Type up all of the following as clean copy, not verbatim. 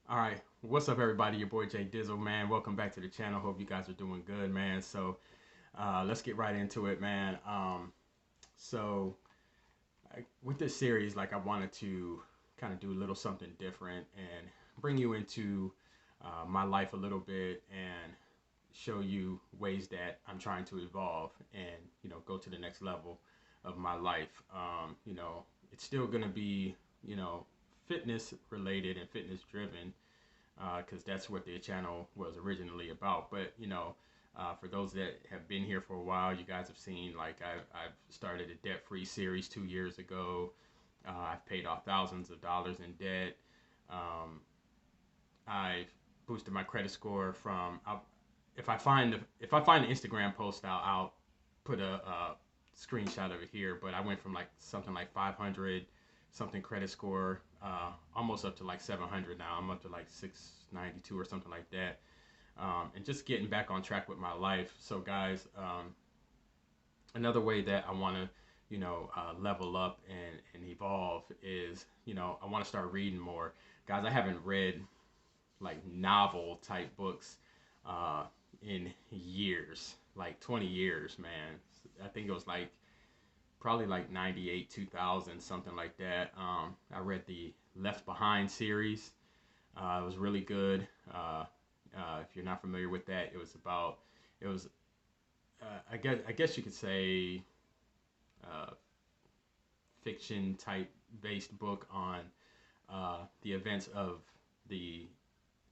All right, what's up, everybody? Your boy Jay Dizzle, man. Welcome back to the channel. Hope you guys are doing good, man. Let's get right into it, man. So with this series, like I wanted to kind of do a little something different and bring you into my life a little bit and show you ways that I'm trying to evolve and go to the next level of my life. It's still gonna be fitness related and fitness driven because that's what the channel was originally about. But for those that have been here for a while, you guys have seen like I've started a debt-free series 2 years ago. I've paid off thousands of dollars in debt. Um, I've boosted my credit score from. If I find an Instagram post, I'll put a screenshot of it here. But I went from like something like 500 something credit score, almost up to like 700 now. I'm up to like 692 or something like that, and just getting back on track with my life. So, guys, another way that I want to, level up and evolve is, I want to start reading more. Guys, I haven't read like novel type books uh, in years, like 20 years, man. I think it was like probably like 98, 2000, something like that. I read the Left Behind series. It was really good. If you're not familiar with that, it was, I guess you could say, uh, fiction type based book on the events of the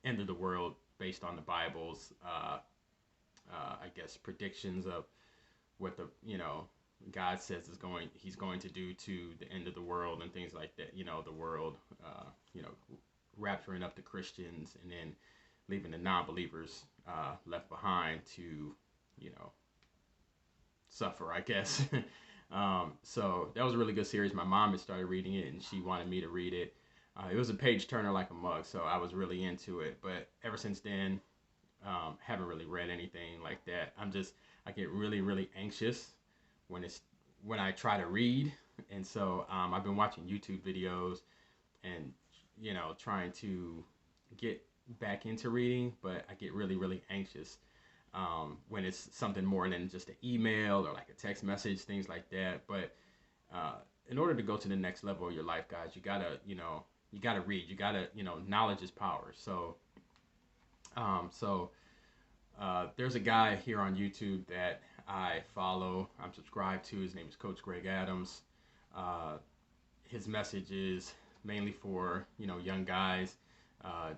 end of the world based on the Bible's, I guess, predictions of what God says he's going to do to the end of the world and things like that. The world, you know, rapturing up the Christians and then leaving the non-believers left behind to, you know, suffer, I guess. So that was a really good series. My mom had started reading it and she wanted me to read it. It was a page turner like a mug, so I was really into it. But ever since then, haven't really read anything like that. I get really, really anxious when it's when I try to read, and so I've been watching YouTube videos and trying to get back into reading, but I get really, really anxious when it's something more than just an email or like a text message, things like that. But uh, in order to go to the next level of your life, guys, you gotta read. You gotta, knowledge is power. So there's a guy here on YouTube that I follow. I'm subscribed to. His name is Coach Greg Adams. Uh, his message is mainly for young guys, uh,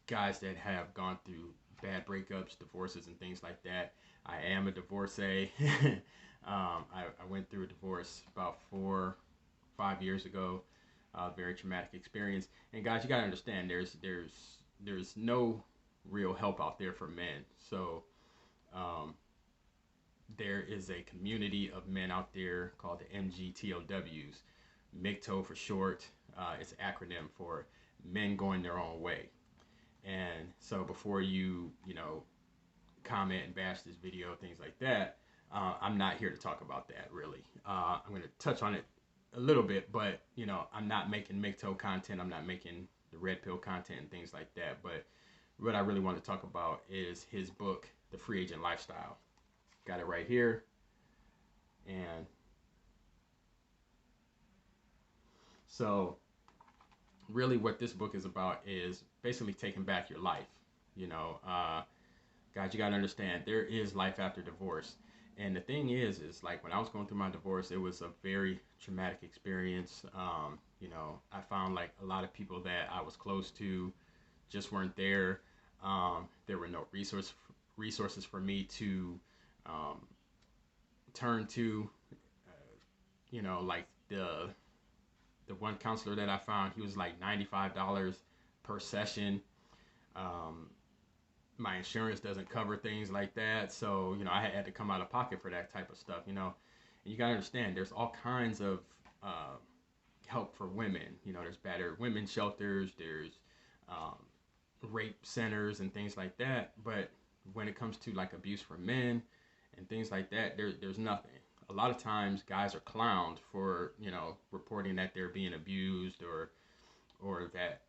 guys that have gone through bad breakups, divorces, and things like that. I am a divorcee. I went through a divorce about 5 years ago. Very traumatic experience. And guys, you gotta understand, there's no real help out there for men. So um, there is a community of men out there called the MGTOWs, MGTOW for short. It's an acronym for Men Going Their Own Way. And so before you comment and bash this video, things like that, I'm not here to talk about that really. I'm going to touch on it a little bit, but I'm not making MGTOW content. I'm not making the red pill content and things like that. But what I really want to talk about is his book, The Free Agent Lifestyle. Got it right here. And so really what this book is about is basically taking back your life. You know, guys, you got to understand there is life after divorce. And the thing is like when I was going through my divorce, it was a very traumatic experience. I found like a lot of people that I was close to just weren't there. There were no resources for me to um, turn to. Like the one counselor that I found, he was like $95 per session. Um, my insurance doesn't cover things like that, so I had to come out of pocket for that type of stuff. And you gotta understand, there's all kinds of uh, help for women. There's battered women shelters, there's um, rape centers and things like that. But when it comes to like abuse for men and things like that, there's nothing. A lot of times guys are clowned for reporting that they're being abused or that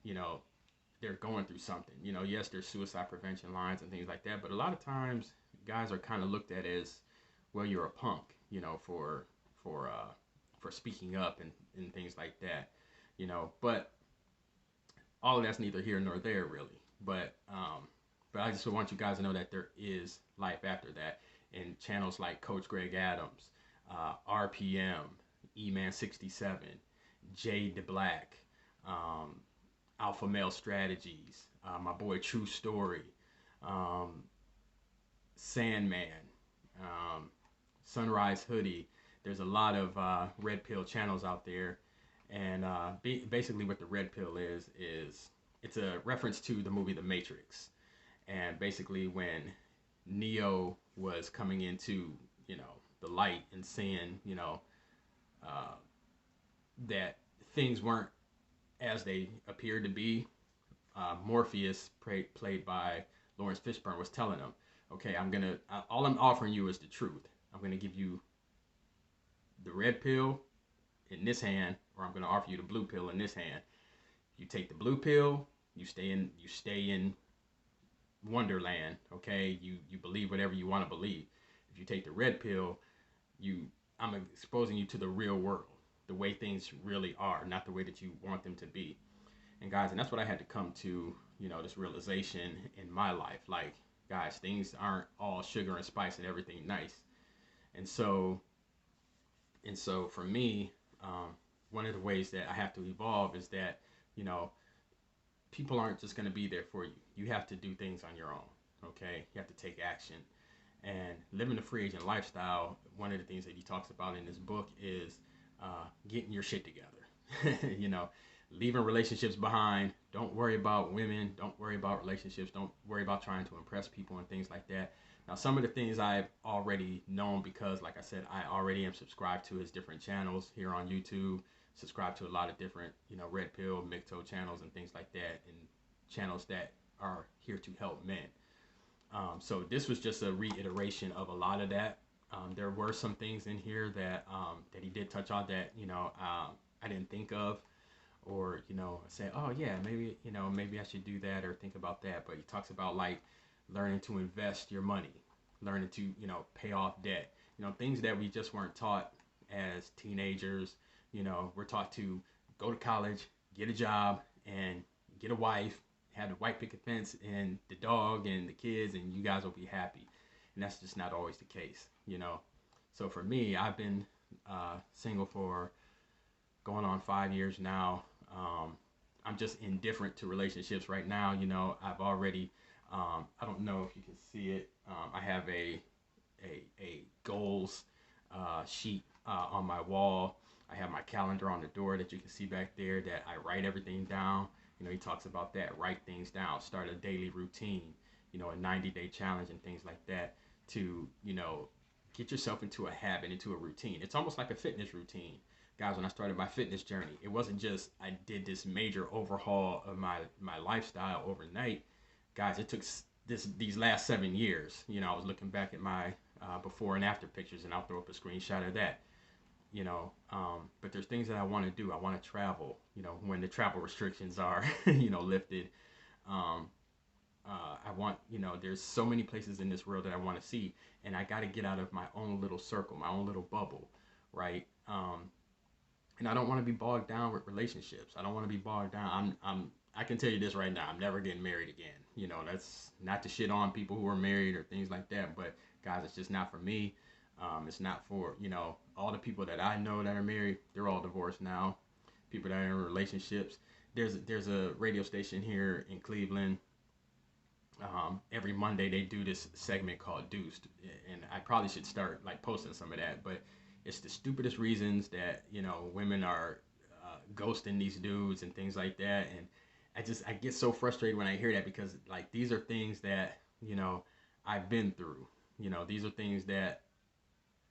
they're going through something. You know, yes, there's suicide prevention lines and things like that, but a lot of times guys are kind of looked at as, well, you're a punk, you know, for for speaking up and things like that, you know. But all of that's neither here nor there really. But I just want you guys to know that there is life after that, and channels like Coach Greg Adams, RPM, E-Man 67, Jay DeBlack, um, Alpha Male Strategies, my boy True Story, um, Sandman, um, Sunrise Hoodie. There's a lot of red pill channels out there, and basically what the red pill is it's a reference to the movie The Matrix, and basically when Neo was coming into, you know, the light and seeing, you know, uh, that things weren't as they appeared to be, Morpheus, played by Lawrence Fishburne, was telling him, okay, all I'm offering you is the truth. I'm gonna give you the red pill in this hand, or I'm gonna offer you the blue pill in this hand. You take the blue pill, you stay in Wonderland, okay? You believe whatever you want to believe. If you take the red pill, I'm exposing you to the real world, the way things really are, not the way that you want them to be. And guys, and that's what I had to come to, you know, this realization in my life. Like, guys, things aren't all sugar and spice and everything nice. And so for me, one of the ways that I have to evolve is that, you know, people aren't just going to be there for you. You have to do things on your own. Okay, you have to take action. And living the free agent lifestyle, one of the things that he talks about in this book is getting your shit together. You know, leaving relationships behind. Don't worry about women. Don't worry about relationships. Don't worry about trying to impress people and things like that. Now, some of the things I've already known because, like I said, I already am subscribed to his different channels here on YouTube. Subscribe to a lot of different, you know, red pill, MGTOW channels and things like that, and channels that are here to help men. So this was just a reiteration of a lot of that. There were some things in here that that he did touch on that, you know, I didn't think of, or, you know, say, oh yeah, maybe, you know, maybe I should do that or think about that. But he talks about like learning to invest your money, learning to, you know, pay off debt, you know, things that we just weren't taught as teenagers. You know, we're taught to go to college, get a job, and get a wife, have the white picket fence and the dog and the kids, and you guys will be happy. And that's just not always the case, you know. So for me, I've been single for going on 5 years now. I'm just indifferent to relationships right now. You know, I've already, I don't know if you can see it. I have a goals sheet on my wall. I have my calendar on the door that you can see back there that I write everything down. You know, he talks about that. Write things down. Start a daily routine. You know, a 90-day challenge and things like that to, you know, get yourself into a habit, into a routine. It's almost like a fitness routine. Guys, when I started my fitness journey, it wasn't just I did this major overhaul of my lifestyle overnight. Guys, it took these last 7 years. You know, I was looking back at my before and after pictures, and I'll throw up a screenshot of that. You know, but there's things that I want to do. I want to travel, you know, when the travel restrictions are, you know, lifted. I want, you know, there's so many places in this world that I want to see, and I got to get out of my own little circle, my own little bubble, right? And I don't want to be bogged down with relationships. I don't want to be bogged down. I can tell you this right now. I'm never getting married again. You know, that's not to shit on people who are married or things like that, but guys, it's just not for me. It's not for, you know, all the people that I know that are married. They're all divorced now. People that are in relationships. There's a radio station here in Cleveland. Every Monday they do this segment called Deuced, and I probably should start like posting some of that. But it's the stupidest reasons that, you know, women are ghosting these dudes and things like that. And I get so frustrated when I hear that, because like these are things that, you know, I've been through. You know, these are things that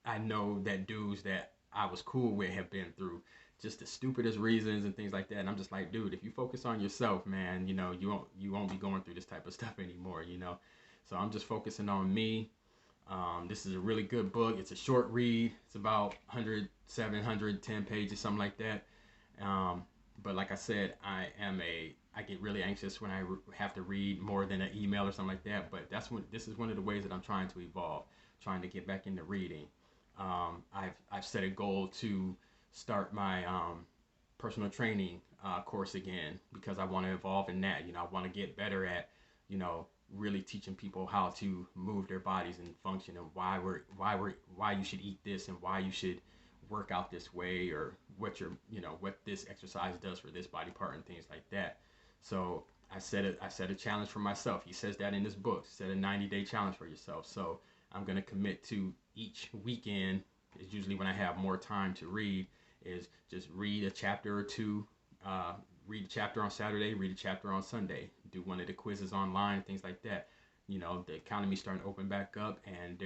I know that dudes that I was cool with have been through, just the stupidest reasons and things like that. And I'm just like, dude, if you focus on yourself, man, you know, you won't be going through this type of stuff anymore, you know. So I'm just focusing on me. This is a really good book. It's a short read. It's about 107, 110 pages, something like that. But like I said, I I get really anxious when I have to read more than an email or something like that. But this is one of the ways that I'm trying to evolve, trying to get back into reading. I've set a goal to start my personal training course again because I want to evolve in that. I want to get better at, really teaching people how to move their bodies and function, and why you should eat this and why you should work out this way, or what this exercise does for this body part and things like that. So I set a challenge for myself. He says that in his book. Set a 90-day challenge for yourself. So I'm gonna commit to each weekend. Is usually when I have more time to read. Is just read a chapter or two. Read a chapter on Saturday. Read a chapter on Sunday. Do one of the quizzes online, things like that. The economy's starting to open back up, and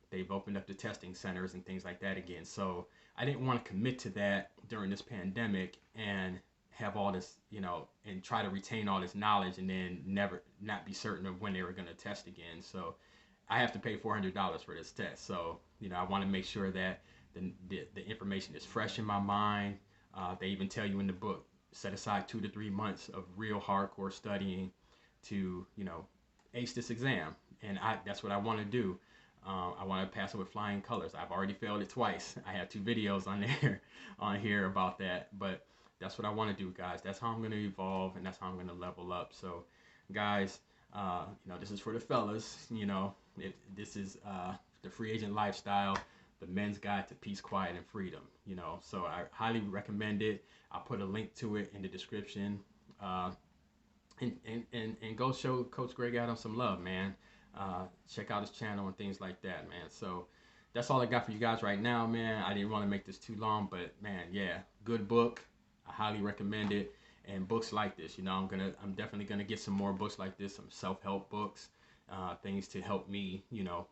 they've opened up the testing centers and things like that again. So I didn't want to commit to that during this pandemic and have all this, and try to retain all this knowledge and then never not be certain of when they were going to test again. So I have to pay $400 for this test. So, I want to make sure that the information is fresh in my mind. They even tell you in the book, set aside 2 to 3 months of real hardcore studying to, ace this exam. And that's what I want to do. I want to pass it with flying colors. I've already failed it twice. I have 2 videos on here about that. But that's what I want to do, guys. That's how I'm going to evolve, and that's how I'm going to level up. So, guys, this is for the fellas. This is the free agent lifestyle, the men's guide to peace, quiet, and freedom. So I highly recommend it. I'll put a link to it in the description. And go show Coach Greg Adams some love, man. Check out his channel and things like that, man. So that's all I got for you guys right now, man. I didn't want to make this too long, but man, yeah, good book. I highly recommend it. And books like this, I'm definitely gonna get some more books like this, some self-help books, things to help me,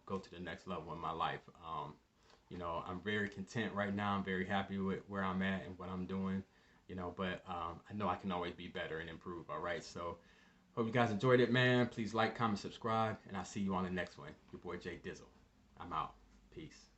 go to the next level in my life. I'm very content right now. I'm very happy with where I'm at and what I'm doing, but I know I can always be better and improve. All right, so hope you guys enjoyed it, man. Please like, comment, subscribe, and I'll see you on the next one. Your boy Jay Dizzle. I'm out. Peace.